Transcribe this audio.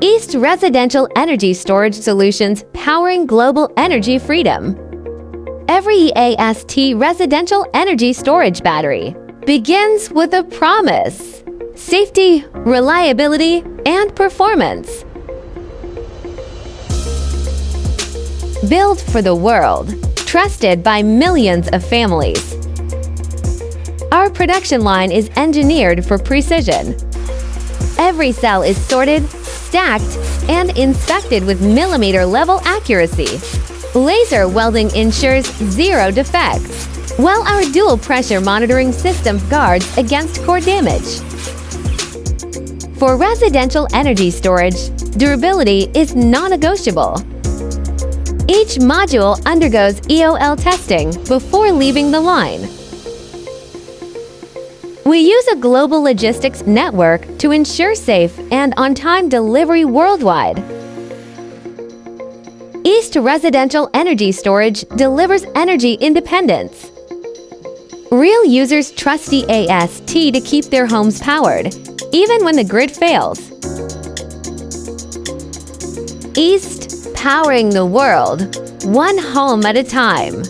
East Residential Energy Storage Solutions, powering global energy freedom. Every EAST residential energy storage battery begins with a promise: safety, reliability, and performance. Built for the world, trusted by millions of families. Our production line is engineered for precision. Every cell is sorted, stacked, and inspected with millimeter-level accuracy. Laser welding ensures zero defects, while our dual-pressure monitoring system guards against core damage. For residential energy storage, durability is non-negotiable. Each module undergoes EOL testing before leaving the line. We use a global logistics network to ensure safe and on-time delivery worldwide. East Residential Energy Storage delivers energy independence. Real users trust EAST to keep their homes powered, even when the grid fails. East, powering the world, one home at a time.